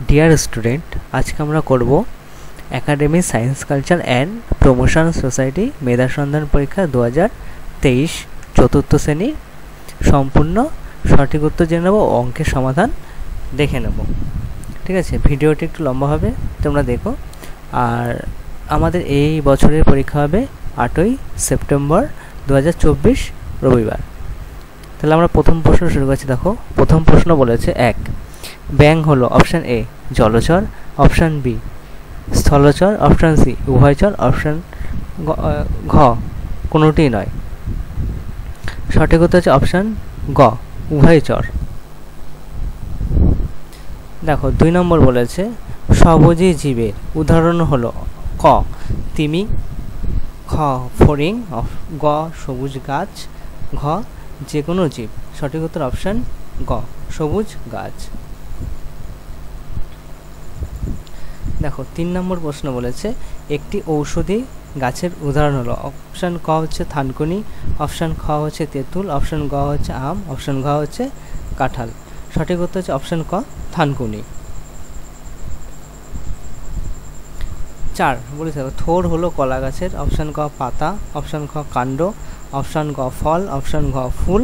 Dear student, আজকে আমরা করব academy science culture and promotion society মেধা সন্ধান পরীক্ষা 2023 চতুর্থ শ্রেণী সম্পূর্ণ সঠিক উত্তর জেনে নেব, অঙ্কের সমাধান দেখে নেব। ঠিক আছে, ভিডিওটি একটু লম্বা হবে, তোমরা দেখো। আর আমাদের এই বছরের পরীক্ষা হবে 8ই সেপ্টেম্বর 2024 রবিবার। তাহলে আমরা প্রথম প্রশ্ন শুরু করছি। দেখো, প্রথম প্রশ্ন বলেছে 1, ব্যাঙ হলো অপশান এ জলচর, অপশান বি স্থলচর, অপশান সি উভয়চর, অপশান ঘ কোনোটিই নয়। সঠিক উত্তর হচ্ছে অপশান গ উভয়চর। দেখো 2 নম্বর বলেছে স্বভোজী জীবের উদাহরণ হলো ক তিমি, খ ফড়িং, গ সবুজ গাছ, ঘ যে কোনো জীব। সঠিক উত্তর অপশান গ সবুজ গাছ। দেখো 3 নম্বর প্রশ্ন বলেছে একটি ঔষধি গাছের উদাহরণ হলো অপশান ক হচ্ছে থানকুনি, অপশান খ হচ্ছে তেঁতুল, অপশান গ হচ্ছে আম, অপশান ঘ হচ্ছে কাঁঠাল। সঠিক উত্তর হচ্ছে অপশান ক থানকুনি। 4 বলেছে থোড় হলো কলা গাছের, অপশান ক পাতা, অপশান খ কাণ্ড, অপশান গ ফল, অপশান ঘ ফুল।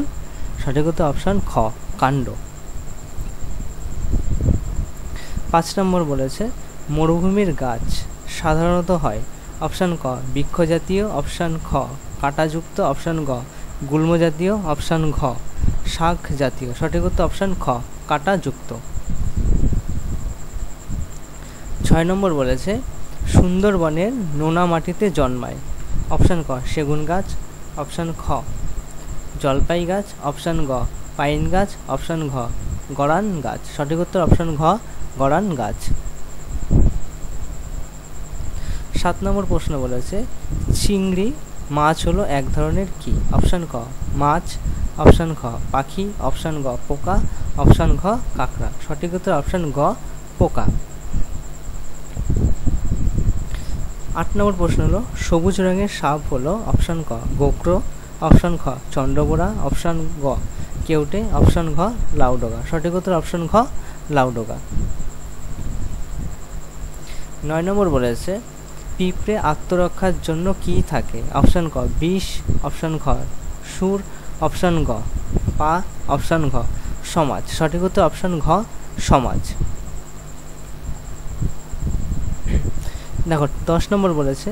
সঠিক উত্তর অপশান খ কাণ্ড। 5 নম্বর বলেছে মরুভূমির গাছ সাধারণত হয় অপশান ক বৃক্ষ জাতীয়, অপশান খ কাঁটাযুক্ত, অপশান গ গুল্ম জাতীয়, অপশান ঘ শাক জাতীয়। সঠিক উত্তর অপশান খ কাঁটাযুক্ত। 6 নম্বর বলেছে সুন্দরবনের নোনা মাটিতে জন্মায় অপশান ক সেগুন গাছ, অপশান খ জলপাই গাছ, অপশান গ পাইন গাছ, অপশান ঘ গড়ান গাছ। সঠিক উত্তর অপশান ঘ গড়ান গাছ। 7 নম্বর প্রশ্ন বলেছে চিংড়ি মাছ হলো এক ধরনের কি? অপশান ক মাছ, অপশান খ পাখি, অপশান গ পোকা, অপশান ঘ কাঁকড়া। সঠিক উত্তর অপশান গ পোকা। 8 নম্বর প্রশ্ন হলো সবুজ রঙের সাপ হলো অপশান ক গোক্র, অপশান খ চন্দ্রবোড়া, অপশান গ কেউটে, অপশান ঘ লাউডোগা। সঠিক উত্তর অপশান ঘ লাউডোগা। 9 নম্বর বলেছে পিঁপড়ে আত্মরক্ষার জন্য কি থাকে? অপশান ক বিষ, অপশান খ সুর, অপশান গ পা, অপশান ঘ সমাজ। সঠিক উত্তর অপশান ঘ সমাজ। দেখো 10 নম্বর বলেছে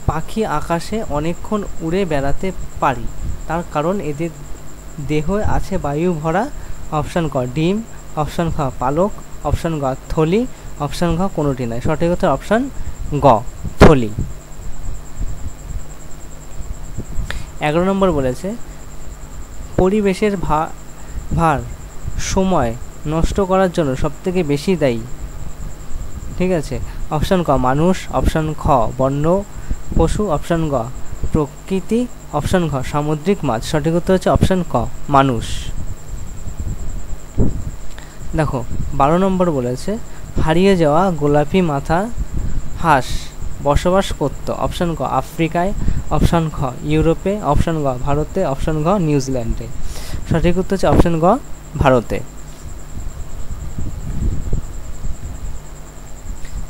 পাখি আকাশে অনেকক্ষণ উড়ে বেড়াতে পারি, তার কারণ এদের দেহে আছে বায়ু ভরা। অপশান ক ডিম, অপশান খ পালক, অপশান গ থলি, অপশান ঘ কোনোটি নয়। সঠিক উত্তর অপশান গ থলি। 11 নম্বর বলেছে পরিবেশের ভার সময় নষ্ট করার জন্য সবথেকে বেশি দায়ী। ঠিক আছে, অপশান ক মানুষ, অপশান খ বন্য পশু, অপশান গ প্রকৃতি, অপশান ঘ সামুদ্রিক মাছ। সঠিক উত্তর হচ্ছে অপশান ক মানুষ। দেখো 12 নম্বর বলেছে হারিয়ে যাওয়া গোলাপি মাথা হাঁস বসবাস করত অপশান ক আফ্রিকায়, অপশান খ ইউরোপে, অপশান গ ভারতে, অপশান ঘ নিউজিল্যান্ডে। সঠিক উত্তর হচ্ছে অপশান গ ভারতে।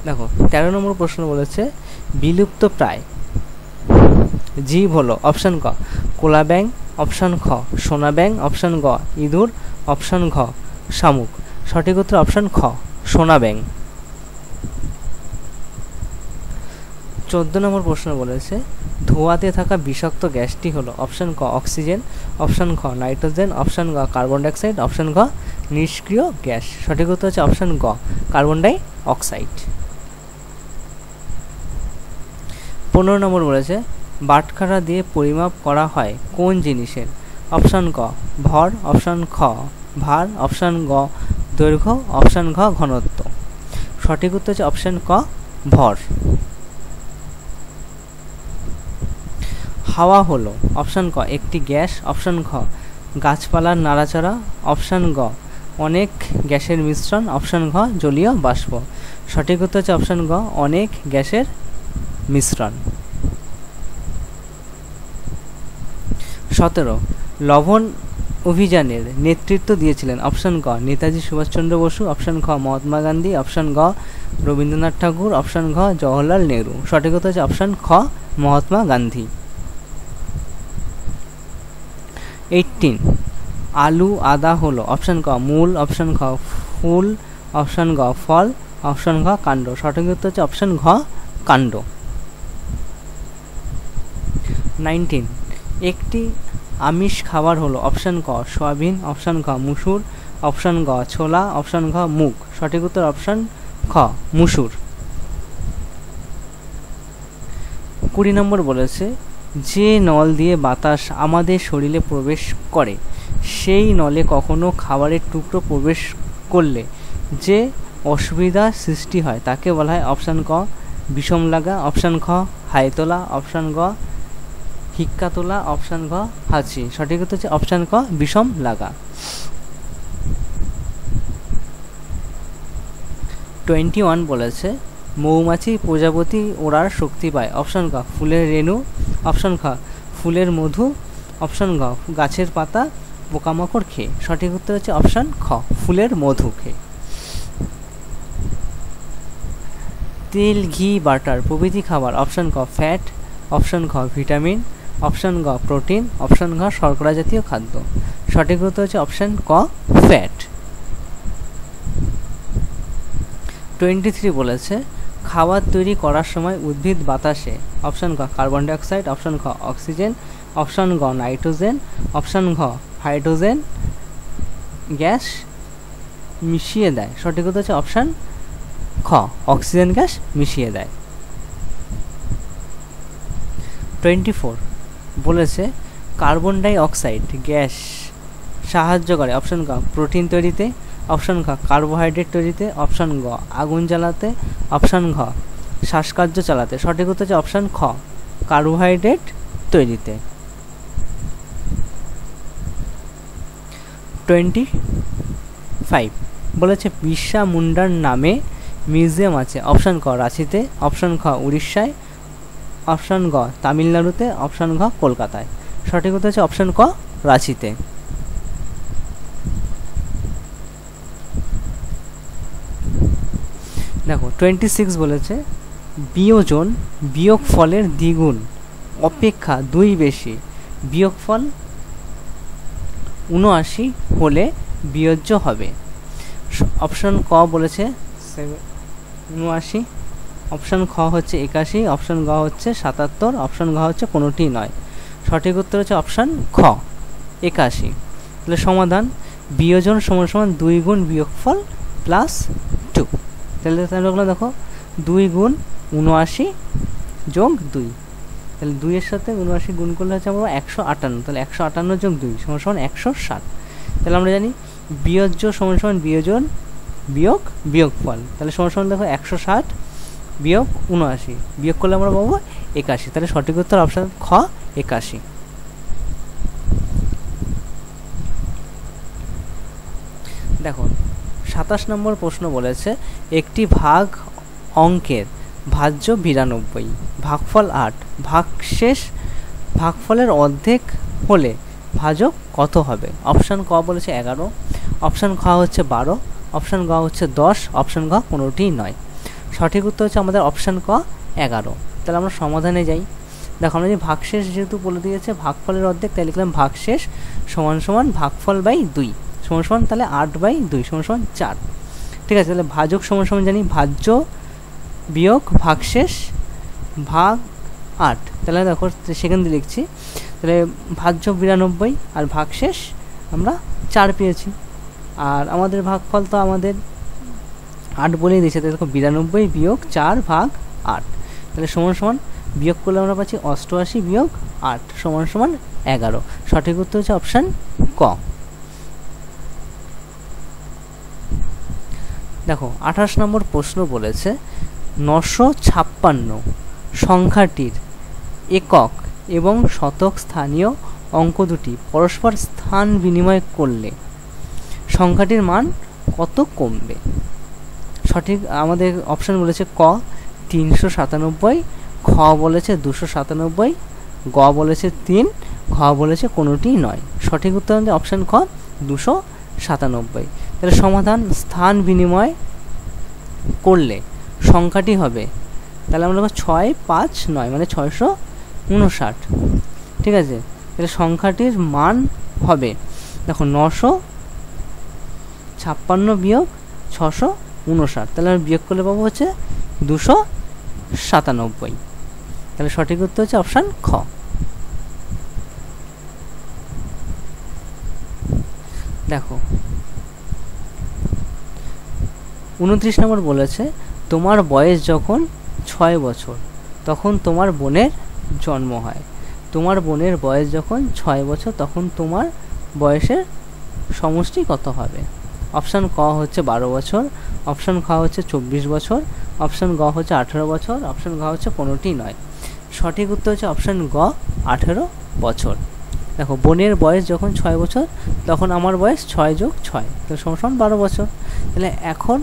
দেখো 13 নম্বর প্রশ্ন বলেছে বিলুপ্ত প্রায় জীব হলো অপশান ক কোলা ব্যাঙ, অপশান খ সোনা ব্যাঙ, অপশান গ ইঁদুর, অপশান ঘ শামুক। সঠিক উত্তর অপশান খ সোনা ব্যাঙ। 14 নম্বর প্রশ্ন বলেছে ধোঁয়াতে থাকা বিষাক্ত গ্যাসটি হলো অপশান ক অক্সিজেন, অপশান খ নাইট্রোজেন, অপশান গ কার্বন ডাইঅক্সাইড, অপশান ঘ নিষ্ক্রিয় গ্যাস। সঠিক উত্তর হচ্ছে অপশান গ কার্বন ডাই অক্সাইড। 15 নম্বর বলেছে বাটখারা দিয়ে পরিমাপ করা হয় কোন জিনিসের? অপশান ক ভর, অপশান খ ভার, অপশান গ দৈর্ঘ্য, অপশান ঘ ঘনত্ব। সঠিক উত্তর হচ্ছে অপশান ক ভর। হাওয়া হলো অপশান ক একটি গ্যাস, অপশান খ গাছপালার নাড়াচাড়া, অপশান গ অনেক গ্যাসের মিশ্রণ, অপশান ঘ জলীয় বাষ্প। সঠিক উত্তর হচ্ছে অপশান গ অনেক গ্যাসের মিশ্রণ। 17 লবণ অভিযানের নেতৃত্ব দিয়েছিলেন? অপশন ক নেতাজি সুভাষচন্দ্র বসু, অপশন খ মহাত্মা গান্ধী, অপশন গ রবীন্দ্রনাথ ঠাকুর, অপশন ঘ জওহরলাল নেহরু। সঠিক উত্তর হচ্ছে অপশন খ মহাত্মা গান্ধী। 18 আলু আদা হলো? অপশন ক মূল, অপশন খ ফুল, অপশন গ ফল, অপশন ঘ কাণ্ড। সঠিক উত্তর হচ্ছে অপশন ঘ কাণ্ড। 19 একটি আমিষ খাবার হলো? অপশন ক সয়াবিন, অপশন খ মুসুর, অপশন গ ছোলা, অপশন ঘ মুগ। সঠিক উত্তর অপশন খ মুসুর। 20 নম্বর বলেছে যে নল দিয়ে বাতাস আমাদের শরীরে প্রবেশ করে সেই নলে কখনো খাবারের টুকরো প্রবেশ করলে যে অসুবিধা সৃষ্টি হয় তাকে বলা হয়? অপশন ক বিষম লাগা, অপশন খ হাই তোলা, অপশন গ হিক্কা তোলা, অপশন ঘ হাঁচি। সঠিক উত্তর হচ্ছে অপশন ক বিষম লাগা। 21 বলেছে মৌমাছি প্রজাপতি ওড়ার শক্তি পায়? অপশন ক ফুলের রেণু, অপশন খ ফুলের মধু, অপশন গ গাছের পাতা পোকামাকড় খেয়ে। সঠিক উত্তর হচ্ছে অপশন খ ফুলের মধু খেয়ে। তেল, ঘি, বাটার প্রভৃতি খাবার? অপশন ক ফ্যাট, অপশন খ ভিটামিন, অপশন গ প্রোটিন, অপশন ঘ শর্করা জাতীয় খাদ্য। সঠিক উত্তর হচ্ছে অপশন ক ফ্যাট। 23 বলেছে খাবার তৈরি করার সময় উদ্ভিদ বাতাসে? অপশন ক কার্বন ডাইঅক্সাইড, অপশন খ অক্সিজেন, অপশন গ নাইট্রোজেন, অপশন ঘ হাইড্রোজেন গ্যাস মিশিয়ে দেয়। সঠিক উত্তর হচ্ছে অপশন খ অক্সিজেন গ্যাস মিশিয়ে দেয়। 24 বলেছে কার্বন ডাই অক্সাইড গ্যাস সাহায্য করে? অপশন ক প্রোটিন তৈরিতে, অপশন খ কার্বোহাইড্রেট তৈরিতে, অপশন গ আগুন জ্বালাতে, অপশন ঘ শ্বাসকার্য চালাতে। সঠিক উত্তর হচ্ছে অপশন খ কার্বোহাইড্রেট তৈরিতে। 25 বলেছে বিরসা মুন্ডার নামে মিউজিয়াম আছে? অপশন ক রাঁচিতে, অপশন খ উড়িষ্যায়, অপশন গ তামিলনাড়ুতে, অপশন ঘ কলকাতায়। সঠিক উত্তর হচ্ছে অপশন ক রাঁচিতে। দেখো 26 বলেছে বিয়োজন বিয়োগফলের দ্বিগুণ অপেক্ষা 2 বেশি, বিয়োগফল 79 হলে বিয়োজ্য হবে? অপশন ক বলেছে 79, অপশন খ হচ্ছে 81, অপশন গ হচ্ছে 77, অপশন ঘ হচ্ছে কোনোটি নয়। সঠিক উত্তর হচ্ছে অপশন খ 81। তাহলে সমাধান বিয়োজন সমান সমান 2 গুণ বিয়োগফল প্লাস 2। তাহলে দেখো 2 গুণ 79 যোগ 2, তাহলে 2 এর সাথে 79 গুণ করলে হচ্ছে আমরা 158, তাহলে 158 যোগ 2 সমান সমান 160। তাহলে আমরা জানি বিয়োজ্য সমান সমান বিয়োজন বিয়োগ বিয়োগফল, তাহলে সমান সমান দেখো 160 বিয়োগ 79 বিয়োগ করলে আমরা পাবো 81। তাহলে সঠিক উত্তর অপশন খ 81। দেখো 27 নম্বর প্রশ্ন বলেছে একটি ভাগ অঙ্কের ভাজ্য 92, ভাগফল 8, ভাগশেষ ভাগফলের অর্ধেক হলে ভাজক কত হবে? অপশন ক বলেছে 11, অপশন খ হচ্ছে 12, অপশন গ হচ্ছে 10, অপশন ঘ কোনোটি নয়। সঠিক উত্তর হচ্ছে আমাদের অপশন ক 11। তাহলে আমরা সমাধানে যাই। দেখো আমরা যে ভাগশেষ যেহেতু বলে দিয়েছে ভাগফলের অর্ধেক, তাই লিখলাম ভাগশেষ সমান সমান ভাগফল বাই 2 সমান সমান তাহলে 8/2 সমান সমান 4। ঠিক আছে, তাহলে ভাজক সমান সমান জানি ভাজ্য বিয়োগ ভাগশেষ ভাগ 8। তাহলে দেখো সেখান দিয়ে লিখছি, তাহলে ভাজ্য 92 আর ভাগশেষ আমরা 4 পেয়েছি, আর আমাদের ভাগফল তো আমাদের 8 বলেই দিয়েছে। তাহলে দেখো 92 বিয়োগ 4 ভাগ 8, তাহলে সমান সমান বিয়োগ করলে আমরা পাচ্ছি 88 বিয়োগ 8 সমান সমান 11। সঠিক উত্তর হচ্ছে অপশান ক। দেখো 28 নম্বর প্রশ্ন বলেছে 956 সংখ্যাটির একক এবং শতক স্থানীয় অঙ্ক দুটি পরস্পর স্থান বিনিময় করলে সংখ্যাটির মান কত কমবে? সঠিক আমাদের অপশান বলেছে ক 397, খ বলেছে 297, গ বলেছে 3, ঘ বলেছে কোনোটি নয়। সঠিক উত্তর আমাদের অপশান খ 297। তাহলে সমাধান স্থান বিনিময় করলে সংখ্যাটি হবে, তাহলে আমরা 6, 5, 9 মানে 659। ঠিক আছে, তাহলে সংখ্যাটির মান হবে দেখো 956 বিয়োগ 659, তাহলে আমরা বিয়োগ করলে পাবো হচ্ছে 297। তাহলে সঠিক উত্তর হচ্ছে অপশান খ। দেখো 29 নম্বর বলেছে, তোমার বয়স যখন 6 বছর তখন তোমার বোনের জন্ম হয়। তোমার বোনের বয়স যখন 6 বছর তখন তোমার বয়সের সমষ্টি কত হবে? অপশান ক হচ্ছে 12 বছর, অপশান খ হচ্ছে 24 বছর, অপশান গ হচ্ছে 18 বছর, অপশান ঘ হচ্ছে কোনোটি নয়। সঠিক উত্তর হচ্ছে অপশান গ 18 বছর। দেখো বোনের বয়স যখন 6 বছর তখন আমার বয়স 6 যোগ 6 তো সমান 12 বছর। তাহলে এখন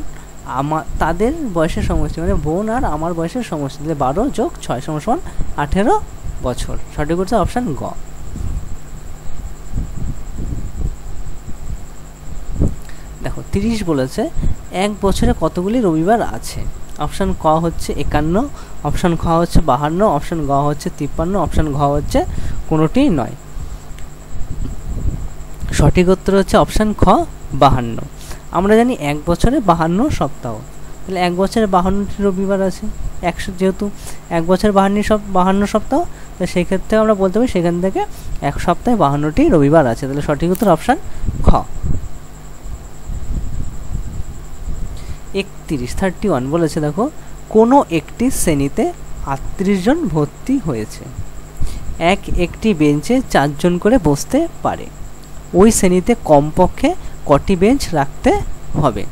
তাদের বয়সের সমষ্টি মানে বোন আর আমার বয়সের সমষ্টি, তাহলে 12 যোগ 6 সমান 18 বছর। সঠিক উত্তর অপশান গ। দেখো 30 বলেছে, এক বছরে কতগুলি রবিবার আছে? অপশান ক হচ্ছে 51, অপশান খ হচ্ছে 52, অপশান গ হচ্ছে 53, অপশান ঘ হচ্ছে কোনোটি নয়। সঠিক উত্তর হচ্ছে অপশান খ 52। আমরা জানি এক বছরে 52 সপ্তাহ, তাহলে এক বছরে 52টি রবিবার আছে। যেহেতু এক বছরে 52 সপ্তাহ, তো সেই ক্ষেত্রে আমরা বলতে পারি সেখান থেকে এক সপ্তাহে 52টি রবিবার আছে। তাহলে সঠিক উত্তর অপশান খ। 31 বলেছে, দেখো কোনো একটি শ্রেণীতে 38 জন ভর্তি হয়েছে। একটি বেঞ্চে 4 জন করে বসতে পারে। ওই শ্রেণীতে কমপক্ষে কটি বেঞ্চ রাখতে হবে?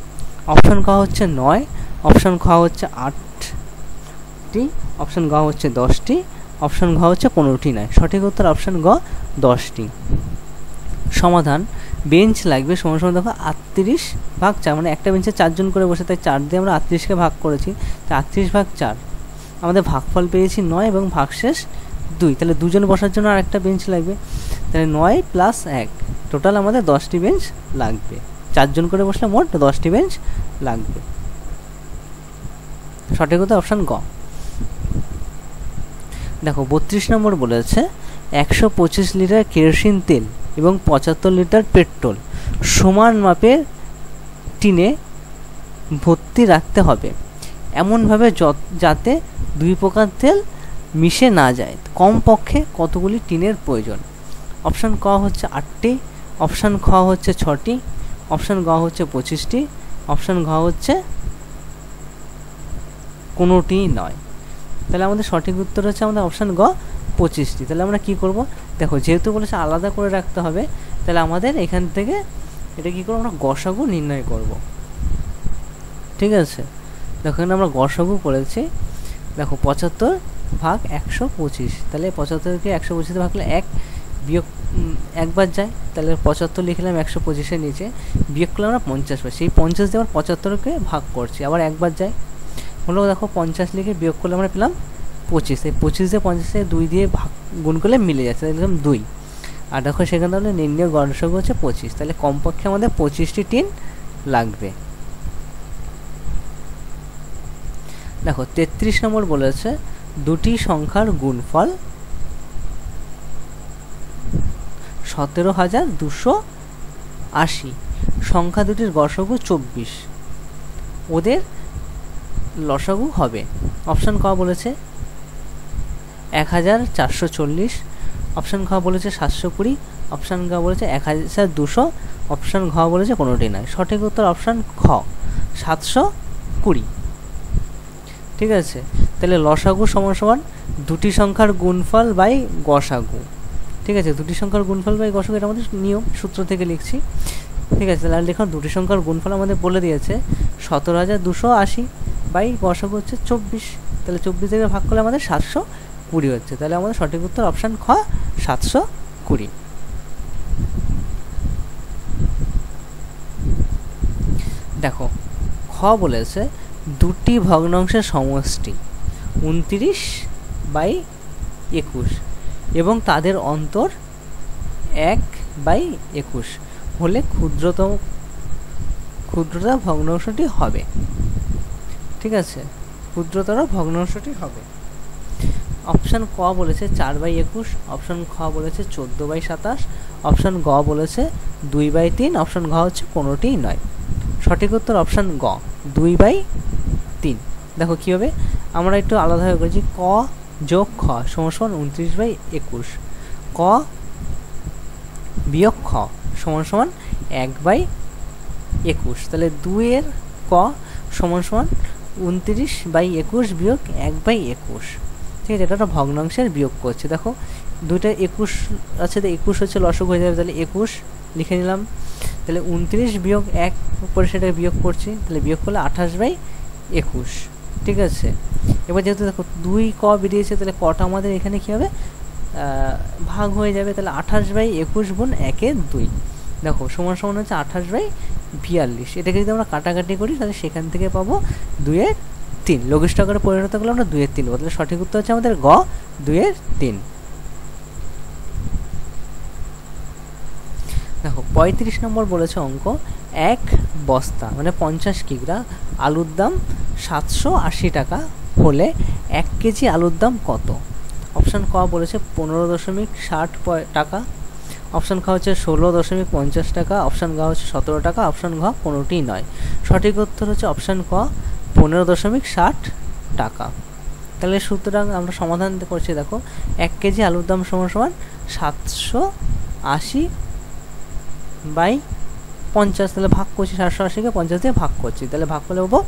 অপশান ক হচ্ছে 9, অপশান খ হচ্ছে 8টি, অপশান গ হচ্ছে 10টি, অপশান ঘ হচ্ছে কোনোটি নয়। সঠিক উত্তর অপশান গ 10টি। সমাধান বেঞ্চ লাগবে সমান সমান দেখো 38 ভাগ 4 মানে একটা বেঞ্চে 4 জন করে বসে, তাই 4 দিয়ে আমরা 38কে ভাগ করেছি, 38 ভাগ 4 আমাদের ভাগফল পেয়েছি 9 এবং ভাগশেষ 2, তাহলে দুজন বসার জন্য আর একটা বেঞ্চ লাগবে, তাহলে 9 + 1 টোটাল আমাদের 10টি বেঞ্চ লাগবে। 4 জন করে বসলে মোট 10টি বেঞ্চ লাগবে। সঠিক উত্তর অপশান গ। দেখো 32 নম্বর বলেছে, 125 লিটার কেরোসিন তেল এবং 75 লিটার পেট্রোল সমান মাপের টিনে ভর্তি রাখতে হবে এমনভাবে যাতে 2 প্রকার তেল মিশে না যায়। কমপক্ষে কতগুলি টিনের প্রয়োজন? অপশান ক হচ্ছে 8টি, অপশান খ হচ্ছে 6টি, অপশান গ হচ্ছে 25টি, অপশান ঘ হচ্ছে কোনোটি নয়। তাহলে আমাদের সঠিক উত্তর হচ্ছে আমাদের অপশান গ 25টি। তাহলে আমরা কি করব? দেখো যেহেতু বলেছে আলাদা করে রাখতে হবে, তাহলে আমাদের এখান থেকে এটা কি করব, আমরা গসাগু নির্ণয় করব। ঠিক আছে, দেখো এখানে আমরা গসাগু করেছি। দেখো 75 ভাগ 125, তাহলে 75কে 125 ভাগ করলে 1 বিয়োগ একবার যায়, তাহলে 75 লিখলাম 125-এর নিচে, বিয়োগ করলে আমরা 50 পাই। সেই 50 দিয়ে আবার 75কে ভাগ করছি, আবার একবার যায় হলো, দেখো 50 লিখে বিয়োগ করলে আমরা পেলাম 25। এই 25 দিয়ে 50-এ 2 দিয়ে ভাগ গুণ করলে মিলে যাচ্ছে, দেখলাম 2। আর দেখো সেখানে তাহলে নির্ণয় গসাগু হচ্ছে 25, তাহলে কমপক্ষে আমাদের 25টি টিন লাগবে। দেখো 33 নম্বর বলেছে, দুটি সংখ্যার গুণফল 17,280, সংখ্যা দুটির গসাগু 24, ওদের লসাগু হবে। অপশান ক বলেছে 1440, অপশান খ বলেছে 720, অপশান গ বলেছে 1200, অপশান ঘ বলেছে কোনোটি নয়। সঠিক উত্তর অপশান খ 720। ঠিক আছে, তাহলে লসাগু সমান সমান দুটি সংখ্যার গুণফল বাই গসাগু। ঠিক আছে, দুটি সংখ্যার গুণফল বাই গসাগু এটা আমাদের নিয়ম, সূত্র থেকে লিখছি। ঠিক আছে, তাহলে দেখুন দুটি সংখ্যার গুণফল আমাদের বলে দিয়েছে 17,280 বাই গসাগু হচ্ছে 24, তাহলে 24 থেকে ভাগ করলে আমাদের 720 হচ্ছে। তাহলে আমাদের সঠিক উত্তর অপশান খ 720। দেখো খ বলেছে, দুটি ভগ্নাংশের সমষ্টি 29/21 এবং তাদের অন্তর 1 বাই 21 হলে ক্ষুদ্রতম ভগ্নাংশটি হবে। ঠিক আছে, ক্ষুদ্রতর ভগ্নাংশটি হবে। অপশান ক বলেছে 4/21, অপশান খ বলেছে 14/27, অপশান গ বলেছে 2/3, অপশান ঘ হচ্ছে কোনোটিই নয়। সঠিক উত্তর অপশান গ 2/3। দেখো কীভাবে আমরা একটু আলাদাভাবে করেছি, ক যোগ খ সমান 29/21, ক বিয়োগ খ সমান 1/21, তাহলে 2-এর ক সমান 29/21 বিয়োগ 1/21। ঠিক আছে, এটা একটা ভগ্নাংশের বিয়োগ করছে। দেখো দুইটা 21 আছে, তো 21 হচ্ছে লসক হয়ে যাবে, তাহলে 21 লিখে নিলাম। তাহলে 29 বিয়োগ 1 পরে সেটাকে বিয়োগ করছি, তাহলে বিয়োগ করলে 28/21। ঠিক আছে, এবার যেহেতু দেখো 2 ক বেরিয়েছে, তাহলে কটা আমাদের এখানে কী হবে, ভাগ হয়ে যাবে। তাহলে 28/21 গুণ 1/2 দেখো সমান হচ্ছে 28/42। এটাকে যদি আমরা কাটাকাটি করি তাহলে সেখান থেকে পাবো 2/3। লঘিষ্ঠ আকারে পরিণত করলে আমরা 2/3 পাবো। তাহলে সঠিক উত্তর হচ্ছে আমাদের গ 2/3। দেখো 35 নম্বর বলেছে অঙ্ক, 1 বস্তা মানে 50 কিগ্রা আলুর দাম 780 টাকা হলে 1 কেজি আলুর দাম কত? অপশান ক বলেছে 15.60 টাকা, অপশান খ হচ্ছে 16.50 টাকা, অপশান ঘ হচ্ছে 17 টাকা, অপশান ঘ কোনোটিই নয়। সঠিক উত্তর হচ্ছে অপশান ক 15.60 টাকা। তাহলে সুতরাং আমরা সমাধান করছি, দেখো 1 কেজি আলুর দাম সমান 780/50, তাহলে ভাগ করছি 780-কে 50 দিয়ে ভাগ করছি, তাহলে ভাগ করলে পাবো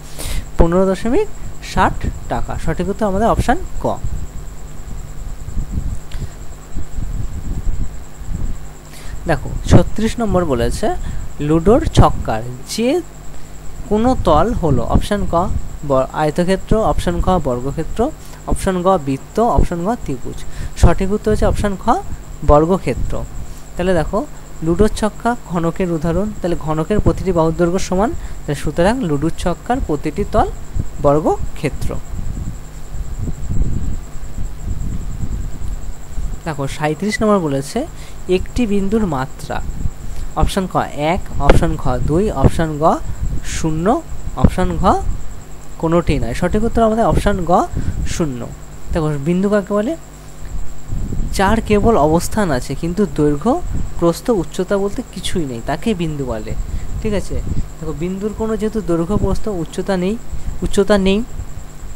15.60 টাকা। সঠিক উত্তর আমাদের অপশান ক। দেখো 36 নম্বর বলেছে লুডোর ছক্কার যে কোনো তল হলো, অপশান ক আয়তক্ষেত্র, অপশান খ বর্গক্ষেত্র, অপশান গ বৃত্ত, অপশান গ ত্রিভুজ। সঠিক উত্তর হচ্ছে অপশান খ বর্গক্ষেত্র। তাহলে দেখো লুডোর ছক্কা ঘনকের উদাহরণ, তাহলে ঘনকের প্রতিটি বাহুর দৈর্ঘ্য সমান, তাহলে সুতরাং লুডোর ছক্কার প্রতিটি তল বর্গক্ষেত্র। দেখো 37 নম্বর বলেছে একটি বিন্দুর মাত্রা, অপশান ক 1, অপশান খ 2, অপশান গ 0, অপশান ঘ কোনোটি নয়। সঠিক উত্তর আমাদের অপশান গ 0। দেখো বিন্দু কাকে বলে, যার কেবল অবস্থান আছে কিন্তু দৈর্ঘ্য প্রস্থ উচ্চতা বলতে কিছুই নেই, তাকে বিন্দু বলে। ঠিক আছে, দেখো বিন্দুর কোনো যেহেতু দৈর্ঘ্য প্রস্থ উচ্চতা নেই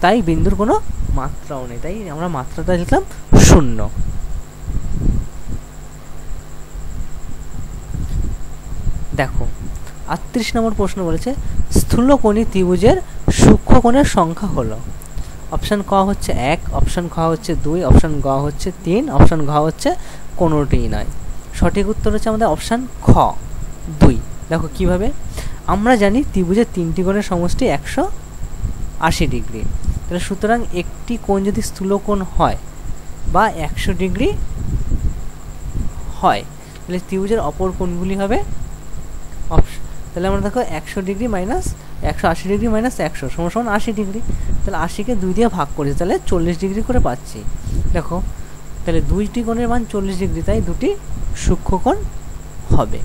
তাই বিন্দুর কোনো মাত্রাও নেই, তাই আমরা মাত্রাটা লিখলাম 0। দেখো 38 নম্বর প্রশ্ন বলেছে স্থূলকোণী ত্রিভুজের সূক্ষ্মকোণের সংখ্যা হলো, অপশান ক হচ্ছে 1, অপশান খ হচ্ছে 2, অপশান গ হচ্ছে 3, অপশান ঘ হচ্ছে কোনোটিই নয়। সঠিক উত্তর হচ্ছে আমাদের অপশান খ 2। দেখো কিভাবে, আমরা জানি ত্রিভুজের 3টি কোণের সমষ্টি 180 ডিগ্রি, তাহলে সুতরাং একটি কোণ যদি স্থূলকোণ হয় বা 100 ডিগ্রি হয়, তাহলে ত্রিভুজের অপর কোণগুলি হবে, তাহলে আমরা দেখো 100 ডিগ্রি মাইনাস 180 ডিগ্রি মাইনাস 100 সমান 80 ডিগ্রি, তাহলে 80-কে 2 দিয়ে ভাগ করেছি, তাহলে 40 ডিগ্রি করে পাচ্ছি। দেখো তাহলে দুইটি কোণের মান 40 ডিগ্রি, তাই দুটি সূক্ষ্মকোণ হবে।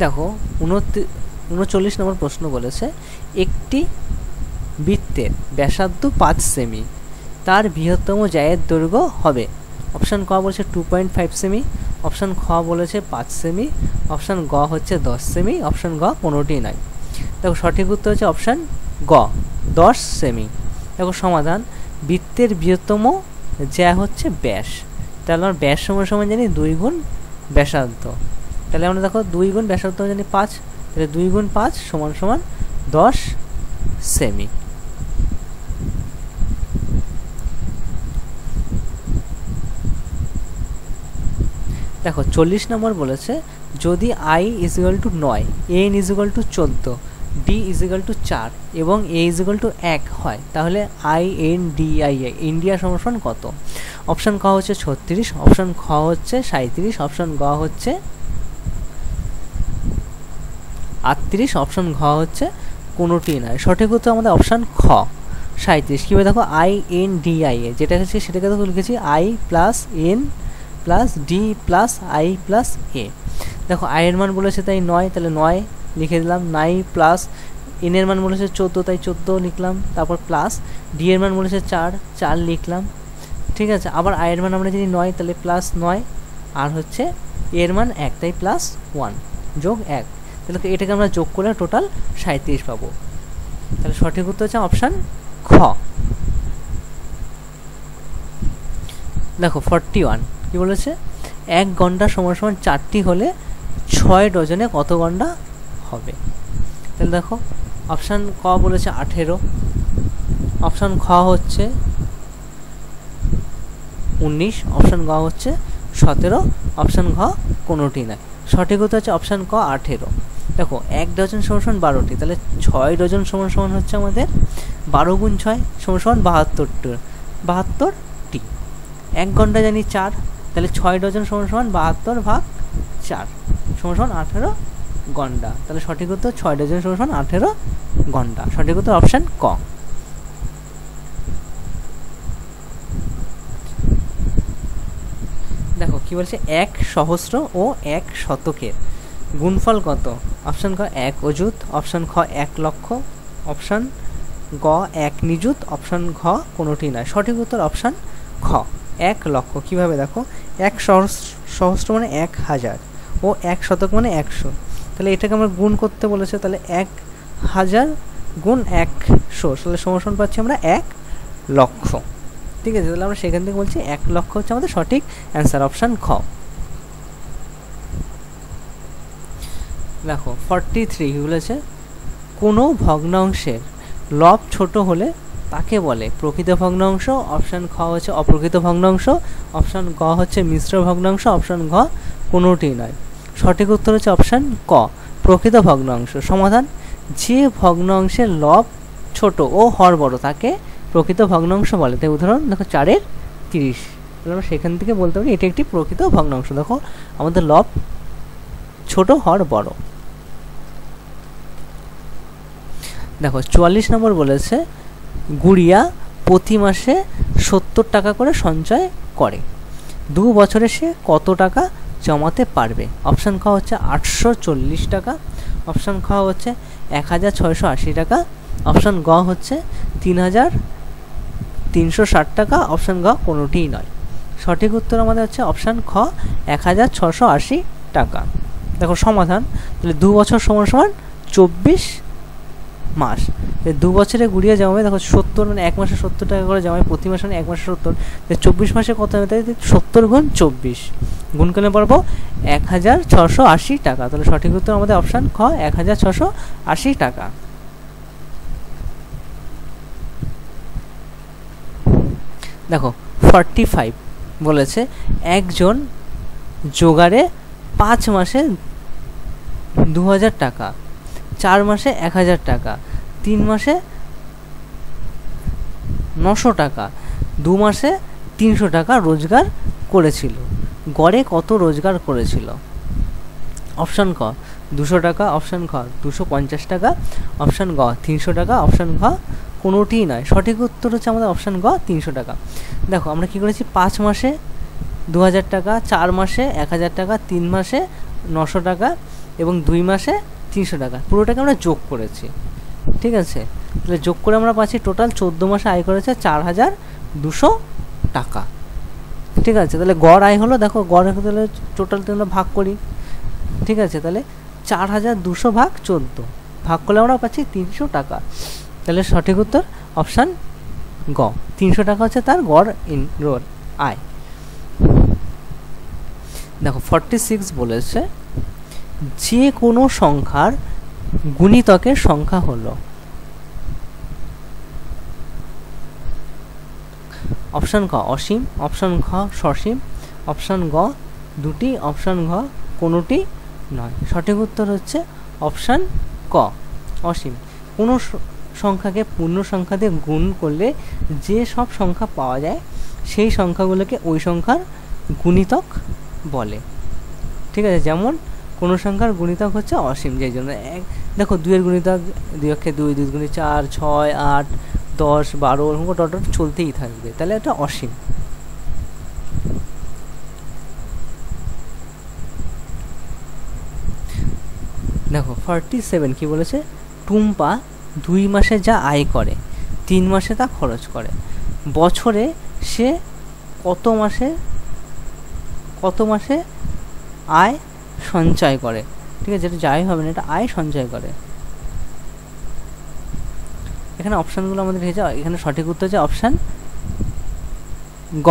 দেখো 39 নম্বর প্রশ্ন বলেছে একটি বৃত্তের ব্যাসার্ধ 5 সেমি, তার বৃহত্তম জায়ের দৈর্ঘ্য হবে, অপশান ক বলেছে 2.5 সেমি, অপশান খ বলেছে 5 সেমি, অপশান গ হচ্ছে 10 সেমি, অপশান ঘ কোনোটি নয়। দেখো সঠিক উত্তর হচ্ছে অপশান গ 10 সেমি। দেখো সমাধান, বৃত্তের বৃহত্তম জ্যা হচ্ছে ব্যাস, তাহলে আমরা ব্যাস সমান জানি 2 গুণ ব্যাসার্ধ, তাহলে আমরা দেখো 2 গুণ ব্যাসার্ধ জানি 5, তাহলে 2 গুণ 5 সমান 10 সেমি। দেখো 40 নম্বর বলেছে যদি i = 9, n = 14, d = 4 এবং a = 1 হয়, তাহলে INDIA ইন্ডিয়া সমান কত? অপশান ক হচ্ছে 36, অপশান খ হচ্ছে 37, অপশান গ হচ্ছে 38, অপশান ঘ হচ্ছে কোনোটি নয়। সঠিক উত্তর আমাদের অপশান খ 37। কীভাবে দেখো INDI যেটা আছে সেটাকে দেখো লিখেছি I plus N plus D plus I plus A। দেখো I এর মান বলেছে তাই 9, তাহলে 9 লিখে দিলাম। 9 প্লাস N এর মান বলেছে 14, তাই 14 লিখলাম। তারপর প্লাস D এর মান বলেছে 4 লিখলাম। ঠিক আছে, আবার I এর মান আমরা যদি 9, তাহলে প্লাস 9, আর হচ্ছে A এর মান 1, তাই প্লাস 1 যোগ 1, তাহলে এটাকে আমরা যোগ করে টোটাল 37 পাবো। তাহলে সঠিক উত্তর হচ্ছে অপশান খ। দেখো 41 কি বলেছে, 1 গন্ডা সমান সমান 4টি হলে 6 ডজনে কত গন্ডা হবে। তাহলে দেখো অপশান ক বলেছে 18, অপশান খ হচ্ছে 19, অপশান গ হচ্ছে 17, অপশান ঘ কোনোটি নয়। সঠিক উত্তর হচ্ছে অপশান ক 18। দেখো 1 ডজন সমান সমান 12টি, তাহলে 6 ডজন সমান সমান হচ্ছে আমাদের 12 গুণ 6 সমান সমান 72টি। 1 ঘন্টা জানি 4, তাহলে 6 ডজন সমান সমান 72 ভাগ 4 সমান সমান 18 ঘন্টা। তাহলে সঠিক উত্তর 6 ডজন সমান সমান 18 ঘন্টা। সঠিক উত্তর অপশান ক। দেখো কি বলছে, 1 সহস্র ও 1 শতকের গুণফল কত। অপশান ক 1 অযুত, অপশান খ 1 লক্ষ, অপশান গ 1 নিযুত, অপশান ঘ কোনোটি নয়। সঠিক উত্তর অপশান খ 1 লক্ষ। কীভাবে দেখো, 1 সহস্র মানে 1000 ও 1 শতক মানে 100, তাহলে এটাকে আমরা গুণ করতে বলেছে, তাহলে 1000 গুণ 100, তাহলে সমান পাচ্ছি আমরা 1 লক্ষ। ঠিক আছে, তাহলে আমরা সেখান থেকে বলছি 1 লক্ষ হচ্ছে আমাদের সঠিক অ্যান্সার, অপশান খ। দেখো 43 বলেছে, কোনো ভগ্নাংশের লব ছোট হলে তাকে বলে প্রকৃত ভগ্নাংশ। অপশান খ হচ্ছে অপ্রকৃত ভগ্নাংশ, অপশান গ হচ্ছে মিশ্র ভগ্নাংশ, অপশান ঘ কোনোটি নয়। সঠিক উত্তর হচ্ছে অপশান ক প্রকৃত ভগ্নাংশ। সমাধান, যে ভগ্নাংশের লব ছোট ও হর বড় তাকে প্রকৃত ভগ্নাংশ বলে। তাই উদাহরণ দেখো 4-এর 30, আমরা সেখান থেকে বলতে পারি এটি একটি প্রকৃত ভগ্নাংশ। দেখো আমাদের লব ছোট হর বড়। দেখো 44 নম্বর বলেছে, গুড়িয়া প্রতি মাসে 70 টাকা করে সঞ্চয় করে, 2 বছরে সে কত টাকা জমাতে পারবে। অপশান খ হচ্ছে 840 টাকা, অপশান খ হচ্ছে 1680 টাকা, অপশান গ হচ্ছে 3360 টাকা, অপশান ঘ কোনোটিই নয়। সঠিক উত্তর আমাদের হচ্ছে অপশান খ 1680 টাকা। দেখো সমাধান, তাহলে 2 বছর সমান সমান 24 মাস, 2 বছরে গুড়িয়ে জমাবে। দেখো 70 মানে 1 মাসে 70 টাকা করে জমায়, প্রতি মাসে মানে 1 মাসে 70, 24 মাসে কত হবে, তাই 70 গুণ 24 গুণ করলে পারবো 1680 টাকা। তাহলে সঠিক উত্তর আমাদের অপশান খ 1680 টাকা। দেখো 45 বলেছে, একজন জোগাড়ে 5 মাসে 2000 টাকা, 4 মাসে 1000 টাকা, 3 মাসে 900 টাকা, 2 মাসে 300 টাকা রোজগার করেছিল, গড়ে কত রোজগার করেছিল। অপশান ক 200 টাকা, অপশান খ 250 টাকা, অপশান গ 300 টাকা, অপশান ঘ কোনোটিই নয়। সঠিক উত্তর হচ্ছে আমাদের অপশান গ 300 টাকা। দেখো আমরা কী করেছি, 5 মাসে 2000 টাকা, 4 মাসে 1000 টাকা, 3 মাসে 900 টাকা এবং 2 মাসে 300 টাকা, পুরোটাকে আমরা যোগ করেছি। ঠিক আছে, তাহলে যোগ করে আমরা পাচ্ছি টোটাল 14 মাসে আয় করেছে 4200 টাকা। ঠিক আছে, তাহলে গড় আয় হলো, দেখো গড় তাহলে টোটালটা আমরা ভাগ করি। ঠিক আছে, তাহলে 4200 ভাগ 14 ভাগ করলে আমরা পাচ্ছি 300 টাকা। তাহলে সঠিক উত্তর অপশান গ 300 টাকা হচ্ছে তার গড় আয়। দেখো 46 বলেছে, যে কোনো সংখ্যার গুণিতকের সংখ্যা হলো। অপশান ক অসীম, অপশান খ সসীম, অপশান গ দুটি, অপশান ঘ কোনোটি নয়। সঠিক উত্তর হচ্ছে অপশান ক অসীম। কোনো সংখ্যাকে পূর্ণ সংখ্যা দিয়ে গুণ করলে যে সব সংখ্যা পাওয়া যায় সেই সংখ্যাগুলোকে ওই সংখ্যার গুণিতক বলে। ঠিক আছে, যেমন কোনো সংখ্যার গুণিতক হচ্ছে অসীম, যেই জন্য দেখো 2 এর গুণিতক 2 অক্ষে 2, 2 গুণে 4, 6, 8, 10, 12 এরকম টোটাল চলতেই থাকবে, তাহলে এটা অসীম। দেখো 47 কি বলেছে, টুম্পা 2 মাসে যা আয় করে 3 মাসে তা খরচ করে, বছরে সে কত মাসে আয় সঞ্চয় করে। ঠিক আছে, যেটা যাই হবে না, এটা আয় সঞ্চয় করে। এখানে অপশানগুলো আমাদের হয়েছে, এখানে সঠিক উত্তর হচ্ছে অপশান গ,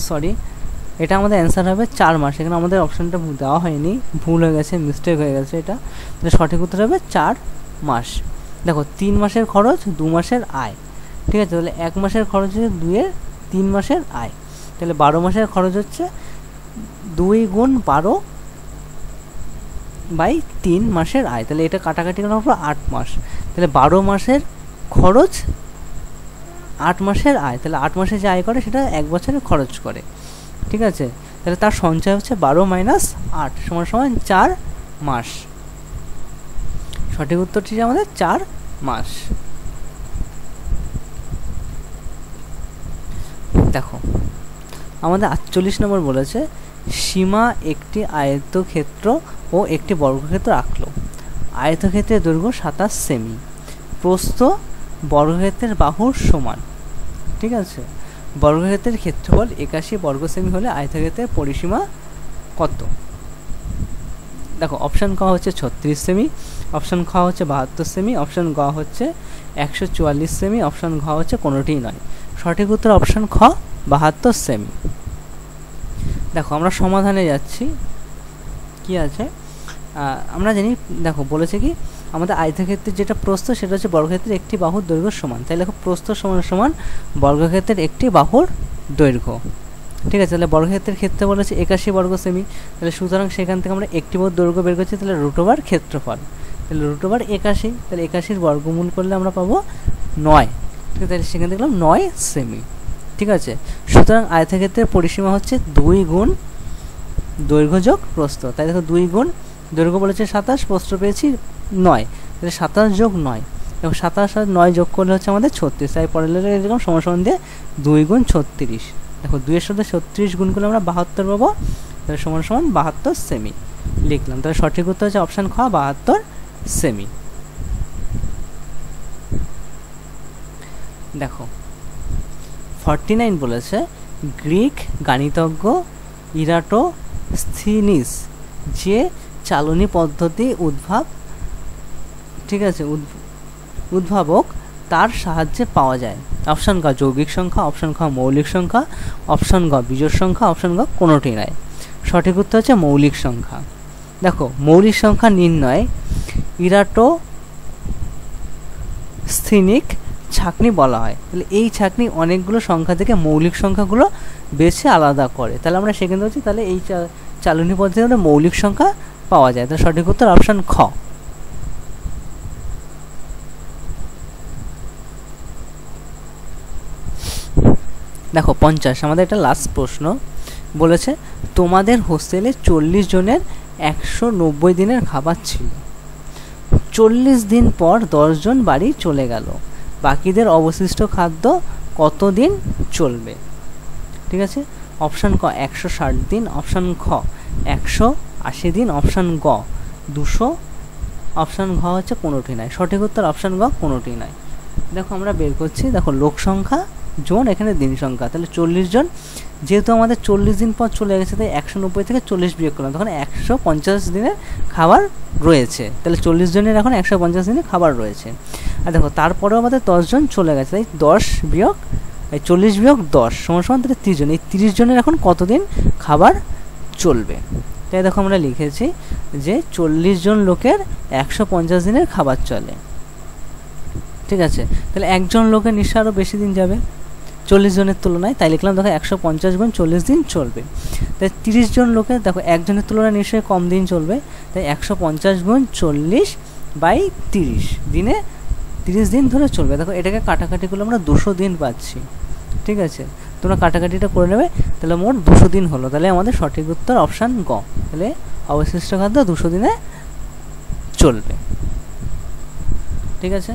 সরি এটা আমাদের অ্যান্সার হবে 4 মাস। এখানে আমাদের অপশানটা দেওয়া হয়নি, ভুল হয়ে গেছে, মিস্টেক হয়ে গেছে, এটা সঠিক উত্তর হবে 4 মাস। দেখো 3 মাসের খরচ 2 মাসের আয়, ঠিক আছে, তাহলে 1 মাসের খরচ হচ্ছে 2 এর 3 মাসের আয়, তাহলে 12 মাসের খরচ হচ্ছে 2 গুণ 12/3 মাসের আয়, তাহলে এটা কাটাকাটি করার পর 8 মাস, তাহলে 12 মাসের খরচ 8 মাসের আয়, তাহলে 8 মাসে যে আয় করে সেটা 1 বছরে খরচ করে। ঠিক আছে, তাহলে তার সঞ্চয় হচ্ছে 12 - 8 সমান 4 মাস। সঠিক উত্তরটি আমাদের 4 মাস। দেখো আমাদের 48 নম্বর বলেছে, সীমা একটি আয়তক্ষেত্র ও একটি বর্গক্ষেত্র আঁকলো। আয়তক্ষেত্রের দৈর্ঘ্য 27 সেমি, প্রস্থ বর্গক্ষেত্রের বাহুর সমান। ঠিক আছে, বর্গক্ষেত্রের ক্ষেত্রফল 81 বর্গ সেমি হলে আয়তক্ষেত্রের পরিসীমা কত? দেখো অপশান ক হচ্ছে 36 সেমি, অপশান খ হচ্ছে 72 সেমি, অপশান গ হচ্ছে 144 সেমি, অপশান ঘ হচ্ছে কোনোটিই নয়। সঠিক উত্তর অপশান খ 72 সেমি। দেখো আমরা সমাধানে যাচ্ছি, কি আছে আমরা জানি, দেখো বলেছে কি আমাদের আয়তক্ষেত্রের যেটা প্রস্থ সেটা হচ্ছে বর্গক্ষেত্রের একটি বাহুর দৈর্ঘ্য সমান, তাই দেখো প্রস্থ সমান বর্গক্ষেত্রের একটি বাহুর দৈর্ঘ্য। ঠিক আছে, তাহলে বর্গক্ষেত্রের ক্ষেত্রে বলেছে 81 বর্গ সেমি, তাহলে সুতরাং সেখান থেকে আমরা একটি বাহুর দৈর্ঘ্য বের করছি, তাহলে √/, ক্ষেত্রফল, তাহলে √/81, তাহলে 81 বর্গমূল করলে আমরা পাবো 9। ঠিক আছে, তাহলে সেখানে দেখলাম 9 সেমি। ঠিক আছে, সুতরাং আয়তক্ষেত্রের পরিসীমা হচ্ছে 2 গুণ দৈর্ঘ্য যোগ প্রস্থ, তাই দেখো 2 গুণ দৈর্ঘ্য বলেছে 27, প্রস্থ পেয়েছি 9, তাহলে 27 যোগ 9, এবং 27 আর 9 যোগ করলে হচ্ছে আমাদের 36, তাই পরের লেগে এরকম সমান দিয়ে 2 গুণ 36। দেখো 2 এর সাথে 36 গুণ করলে আমরা 72 পাবো, তাহলে সমান 72 সেমি লিখলাম। তাহলে সঠিক উত্তর হচ্ছে অপশান খ 72 সেমি। দেখো 49 বলেছে, গ্রিক গাণিতজ্ঞ ইরাটোস্থিনিস যে চালনী পদ্ধতি উদ্ভাবক তার সাহায্যে পাওয়া যায়। অপশান ক যৌগিক সংখ্যা, অপশান খ মৌলিক সংখ্যা, অপশান গ বিজোড় সংখ্যা, অপশান গ কোনোটি নয়। সঠিক উত্তর হচ্ছে মৌলিক সংখ্যা। দেখো মৌলিক সংখ্যা নির্ণয় ইরাটোস্থিনিক ছাঁকনি বলা হয়, তাহলে এই ছাঁকনি অনেকগুলো সংখ্যা থেকে মৌলিক সংখ্যাগুলো বেছে আলাদা করে, তাহলে আমরা সেখানে হচ্ছি, তাহলে এই চালনী পদ্ধতিতে মৌলিক সংখ্যা পাওয়া যায়। তাহলে সঠিক উত্তর অপশান খ। দেখো 50 আমাদের একটা লাস্ট প্রশ্ন বলেছে, তোমাদের হোস্টেলে 40 জনের 190 দিনের খাবার ছিল, 40 দিন পর 10 জন বাড়ি চলে গেল, বাকিদের অবশিষ্ট খাদ্য কতদিন চলবে? ঠিক আছে, অপশান ক 160 দিন, অপশান খ 180 দিন, অপশান গ 200, অপশান ঘ হচ্ছে কোনোটি নয়। সঠিক উত্তর অপশান গ কোনোটি নয়। দেখো আমরা বের করছি, দেখো লোক সংখ্যা জন, এখানে দিন সংখ্যা, তাহলে 40 জন, যেহেতু আমাদের 40 দিন পর চলে গেছে তাই 190 থেকে 40 বিয়োগ করলাম, তখন 150 দিনের খাবার রয়েছে, তাহলে 40 জনের এখন 150 দিনের খাবার রয়েছে। আর দেখো তারপরেও আমাদের 10 জন চলে গেছে, তাই 10 বিয়োগ 40 বিয়োগ 10 সমান তাহলে 30 জন, এই 30 জনের এখন কতদিন খাবার চলবে? তাই দেখো আমরা লিখেছি যে 40 জন লোকের 150 দিনের খাবার চলে। ঠিক আছে, তাহলে একজন লোকের নিশ্চয় আরও বেশি দিন যাবে 40 জনের তুলনায়, তাই লিখলাম দেখো 150 গুণ 40 দিন চলবে। তাই 30 জন লোকের দেখো একজনের তুলনায় নিশ্চয়ই কম দিন চলবে, তাই 150 গুণ 40/30 দিনে 30 দিন ধরে চলবে। দেখো এটাকে কাটাকাটি করলে আমরা 200 দিন পাচ্ছি। ঠিক আছে, তোমরা কাটাকাটিটা করে নেবে, তাহলে মোট 200 দিন হলো, তাহলে আমাদের সঠিক উত্তর অপশান গ, তাহলে অবশিষ্ট খাদ্য 200 দিনে চলবে। ঠিক আছে।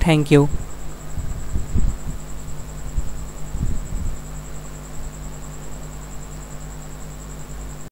Thank you.